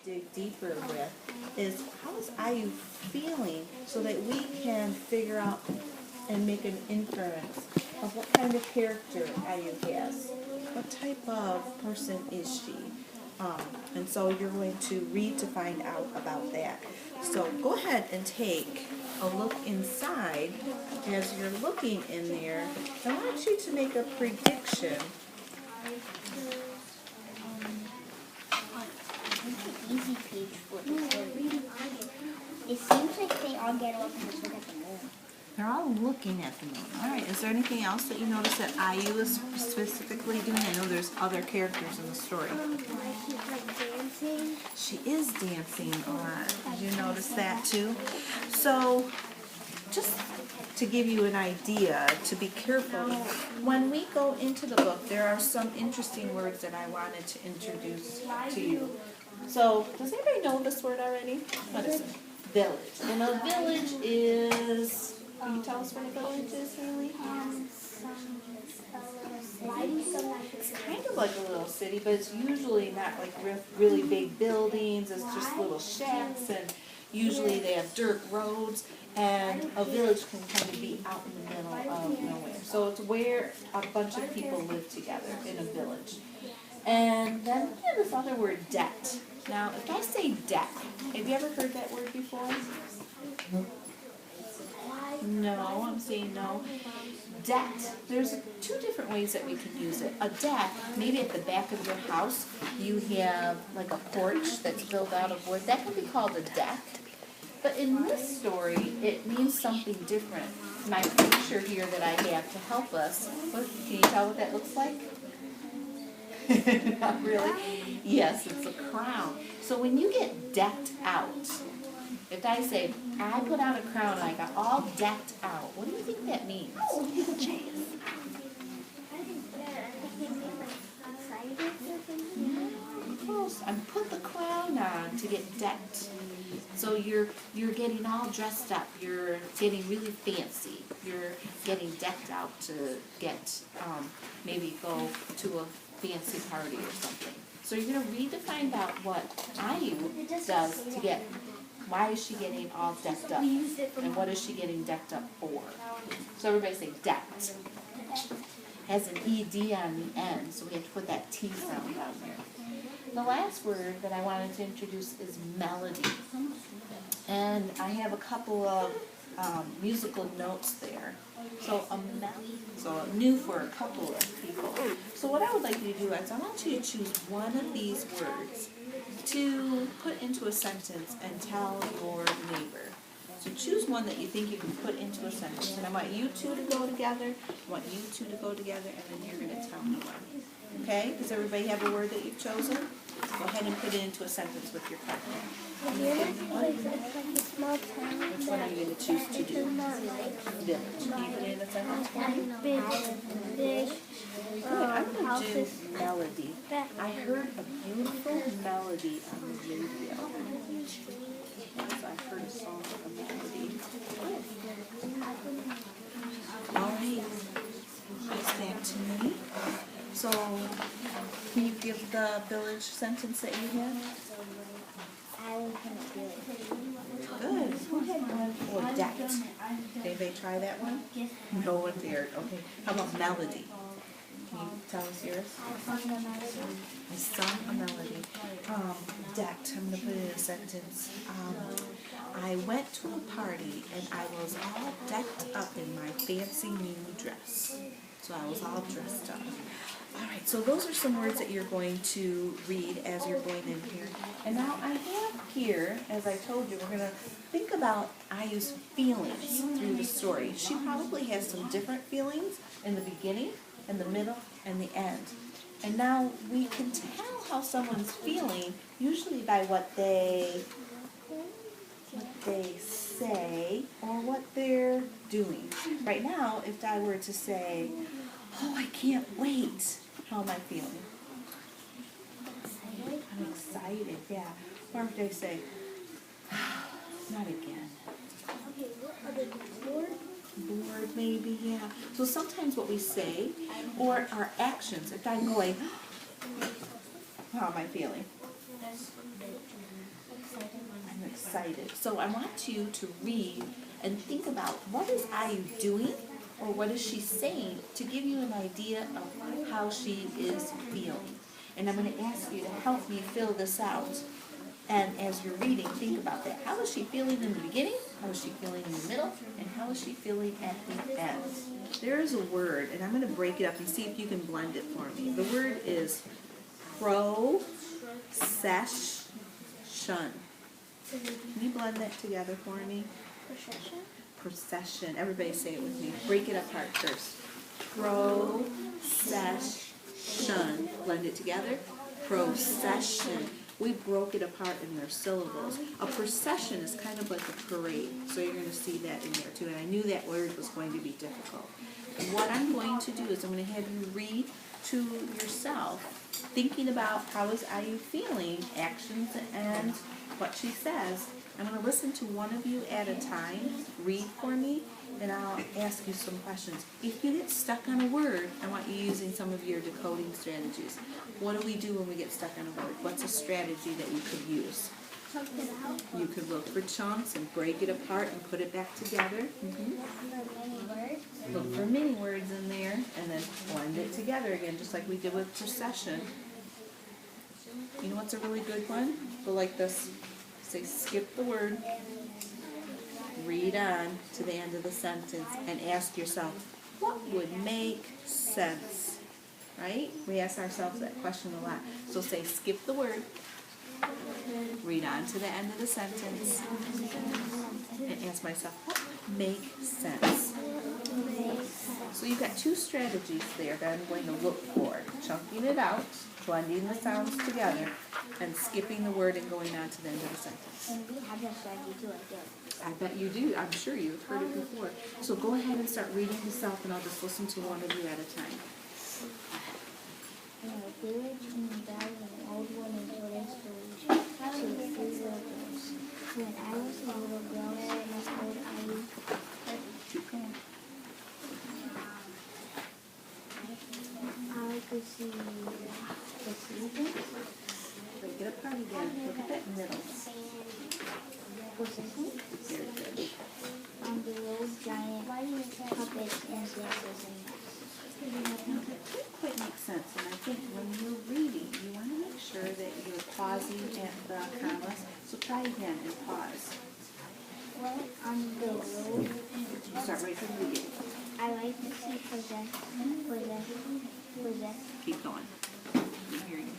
dig deeper with is how is IU feeling so that we can figure out and make an inference of what kind of character IU has. What type of person is she? And so you're going to read to find out about that. So go ahead and take a look inside. As you're looking in there, I want you to make a prediction. Easy page for reading. It seems like they all get up and just look at the moon. They're all looking at the moon. All right, is there anything else that you notice that IU is specifically doing? I know there's other characters in the story. She's like dancing. She is dancing a lot. Did you notice that too? So, just to give you an idea, to be careful, when we go into the book, there are some interesting words that I wanted to introduce to you. So, does anybody know this word already? What is it? Village. And a village is, can you tell us what a village is, Haley? It's kind of like a little city, but it's usually not like really big buildings. It's just little shacks, and usually they have dirt roads, and a village can kind of be out in the middle of nowhere. So it's where a bunch of people live together in a village. And then we have this other word, debt. Now, if I say debt, have you ever heard that word before? No, I'm saying no. Debt, there's two different ways that we can use it. A deck, maybe at the back of your house, you have like a porch that's built out of wood. That can be called a deck. But in this story, it means something different. My picture here that I have to help us, can you tell what that looks like? Not really? Yes, it's a crown. So when you get decked out, if I say, I put out a crown and I got all decked out, what do you think that means? Close. I put the crown on to get decked. So you're getting all dressed up. You're getting really fancy. You're getting decked out to get maybe go to a fancy party or something. So you're going to read to find out what IU does to get, why is she getting all decked up? And what is she getting decked up for? So everybody say decked. Has an ED on the end, so we have to put that T sound on there. The last word that I wanted to introduce is melody. And I have a couple of musical notes there. So new for a couple of people. So what I would like you to do is I want you to choose one of these words to put into a sentence and tell your neighbor. So choose one that you think you can put into a sentence. And I want you two to go together, I want you two to go together, and then you're going to tell me one. Okay? Does everybody have a word that you've chosen? Go ahead and put it into a sentence with your partner. Which one are you going to choose to do? Village. Can you put it in a sentence for me? Good. I'm going to do melody. I heard a beautiful melody on the radio. So I heard a song with a melody. All right. Pass that to me. So, can you give the village sentence that you had? Good. Go ahead. Or decked. Did anybody try that one? No one dared. Okay. How about melody? Can you tell us yours? I sung a melody. Decked. I'm going to put it in a sentence. I went to a party and I was all decked up in my fancy new dress. So I was all dressed up. All right, so those are some words that you're going to read as you're going in here. And now I have here, as I told you, we're going to think about IU's feelings through the story. She probably has some different feelings in the beginning, in the middle, and the end. And now we can tell how someone's feeling usually by what they say or what they're doing. Right now, if I were to say, oh, I can't wait, how am I feeling? I'm excited, yeah. Or if they say, not again. Bored, maybe, yeah. So sometimes what we say, or our actions, if I'm going, how am I feeling? excited. So I want you to read and think about what is IU doing or what is she saying to give you an idea of how she is feeling. And I'm going to ask you to help me fill this out. And as you're reading, think about that. How is she feeling in the beginning? How is she feeling in the middle? And how is she feeling at the end? There is a word, and I'm going to break it up and see if you can blend it for me. The word is procession. Can you blend that together for me? Procession? Procession. Everybody say it with me. Break it apart first. Procession. Blend it together. Procession. We broke it apart in their syllables. A procession is kind of like a parade, so you're going to see that in there too. And I knew that word was going to be difficult. What I'm going to do is I'm going to have you read to yourself, thinking about how is IU feeling, actions, and what she says. I'm going to listen to one of you at a time, read for me, and I'll ask you some questions. If you get stuck on a word, I want you using some of your decoding strategies. What do we do when we get stuck on a word? What's a strategy that you could use? You could look for chunks and break it apart and put it back together. Look for many words in there and then blend it together again, just like we did with procession. You know what's a really good one? Go like this. Say, skip the word, read on to the end of the sentence, and ask yourself, what would make sense? Right? We ask ourselves that question a lot. So say, skip the word, read on to the end of the sentence, and ask myself, what would make sense? So you've got two strategies there that I'm going to look for. Chunking it out, blending the sounds together, and skipping the word and going on to the end of the sentence. And we have that strategy too, I guess. I bet you do. I'm sure you've heard it before. So go ahead and start reading yourself, and I'll just listen to one of you at a time. In a village in the valley, an old woman told a story to three little girls. When I was a little girl, I told IU. I could see the seasons. Break it apart again. Look at that middle. Position. Very good. On the road, giant puppets and dances and masks. It quite makes sense, and I think when you're reading, you want to make sure that you're pausing at the commas. So try again and pause. On the road, Start right from the beginning. I like to see possess. Keep going. I'm hearing you.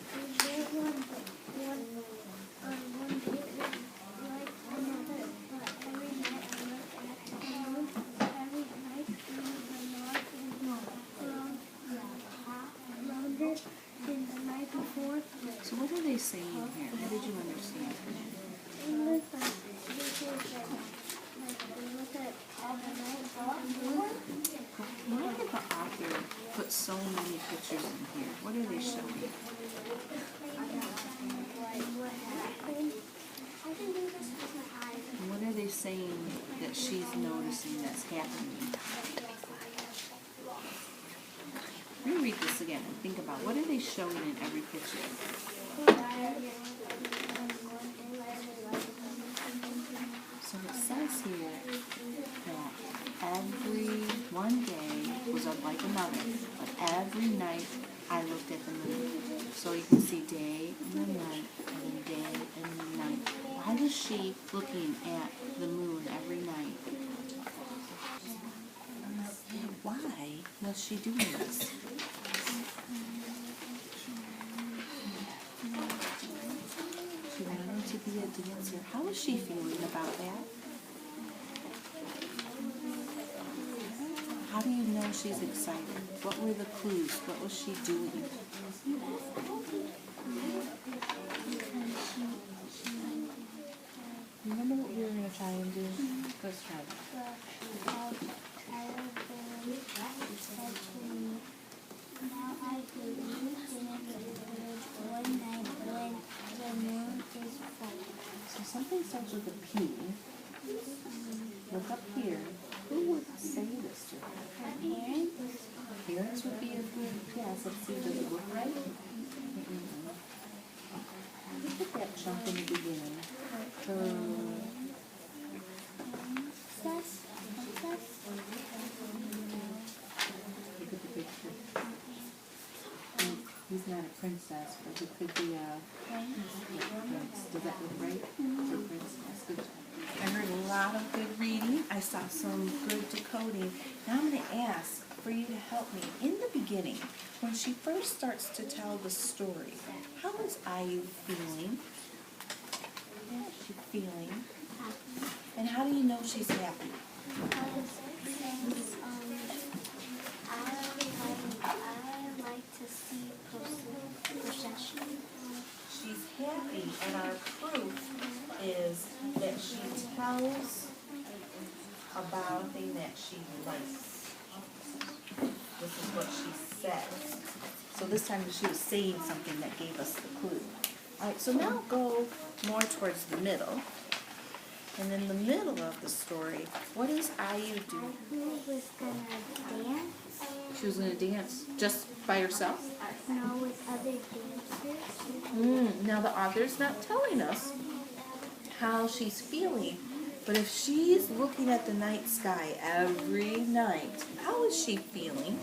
So what are they saying here? How did you understand? Why did the author put so many pictures in here? What are they showing? What are they saying that she's noticing that's happening? Reread this again and think about what are they showing in every picture? So it says here that every one day was like another, but every night I looked at the moon. So you can see day and then night and then day and then night. Why was she looking at the moon every night? Why was she doing this? She wanted to be a dancer. How was she feeling about that? How do you know she's excited? What were the clues? What was she doing? Remember what we were going to try and do? Let's try that. Now I believe in the village one night when the moon is full. So something starts with a P. Look up here. Who would say this to her? Her parents? Parents would be a good guess. Let's see, does it look right? Look at that chunk in the beginning. not a princess, but it could be a prince. Does that look right? For princess. Good job. I heard a lot of good reading. I saw some good decoding. Now I'm going to ask for you to help me. In the beginning, when she first starts to tell the story, how is IU feeling? How is she feeling? And how do you know she's happy? I like to see procession. She's happy, and our proof is that she tells about a thing that she likes. This is what she says. So this time she was saying something that gave us the clue. All right, so now go more towards the middle. And in the middle of the story, what does IU do? Who was gonna dance? She was going to dance just by herself? No, with other dancers. Now the author's not telling us how she's feeling, but if she's looking at the night sky every night, how is she feeling?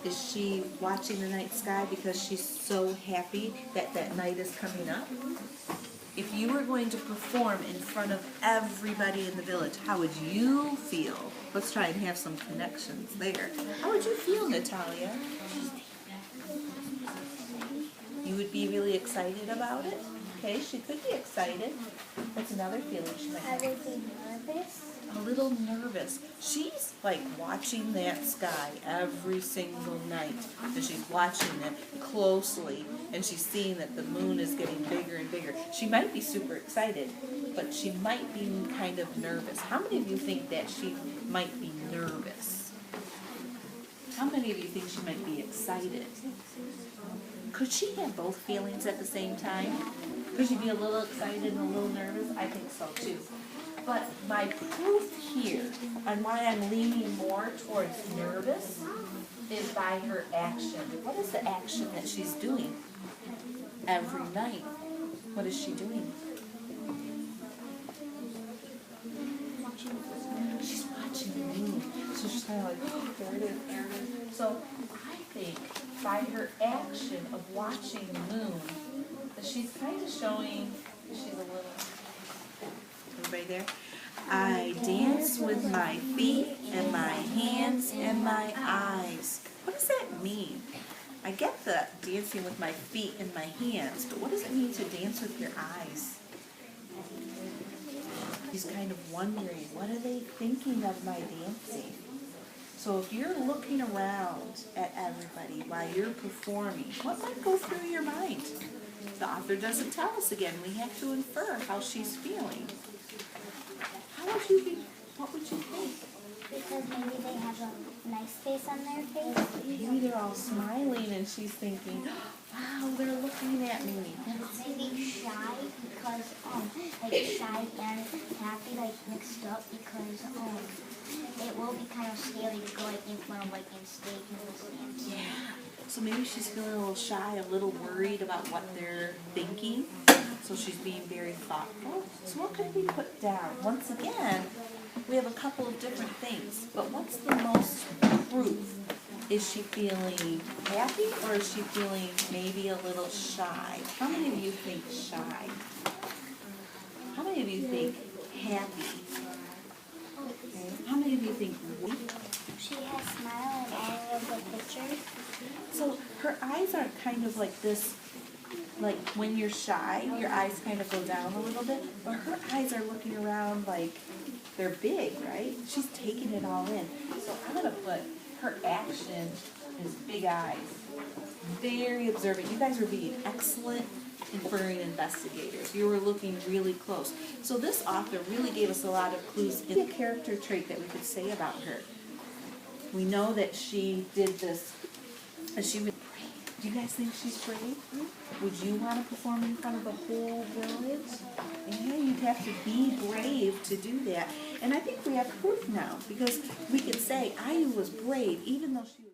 Is she watching the night sky because she's so happy that that night is coming up? If you were going to perform in front of everybody in the village, how would you feel? Let's try and have some connections there. How would you feel, Natalia? You would be really excited about it? Okay, she could be excited. What's another feeling she might I have? would be nervous. A little nervous. She's like watching that sky every single night, and she's watching it closely, and she's seeing that the moon is getting bigger and bigger. She might be super excited, but she might be kind of nervous. How many of you think that she might be nervous? How many of you think she might be excited? Could she have both feelings at the same time? Could she be a little excited and a little nervous? I think so too. But my proof here on why I'm leaning more towards nervous is by her action. What is the action that she's doing every night? What is she doing? She's watching the moon. So she's kind of like, oh, there it is, there it is. So I think by her action of watching the moon, that she's kind of showing she's a little... Everybody there? I dance with my feet and my hands and my eyes. What does that mean? I get the dancing with my feet and my hands, but what does it mean to dance with your eyes? She's kind of wondering, what are they thinking of my dancing? So if you're looking around at everybody while you're performing, what might go through your mind? The author doesn't tell us again. We have to infer how she's feeling. How would you be? What would you think? Because maybe they have a nice face on their face. Maybe they're all smiling and she's thinking, wow, they're looking at me. Maybe shy because like shy and happy like mixed up because it will be kind of scary to go in front of like in stage and dance. Yeah. So maybe she's feeling a little shy, a little worried about what they're thinking. So she's being very thoughtful. So what could we put down? Once again, we have a couple of different things. But what's the most proof? Is she feeling happy or is she feeling maybe a little shy? How many of you think shy? How many of you think happy? Okay. How many of you think weak? She has smile in all of the pictures. So her eyes aren't kind of like this, like when you're shy, your eyes kind of go down a little bit, but her eyes are looking around like they're big, right? She's taking it all in. So I'm going to put her action is big eyes. Very observant. You guys are being excellent inferring investigators. You were looking really close. So this author really gave us a lot of clues in a character trait that we could say about her. We know that she did this, and she was brave. Do you guys think she's brave? Would you want to perform in front of the whole village? Yeah, you'd have to be brave to do that. And I think we have proof now, because we could say IU was brave, even though she was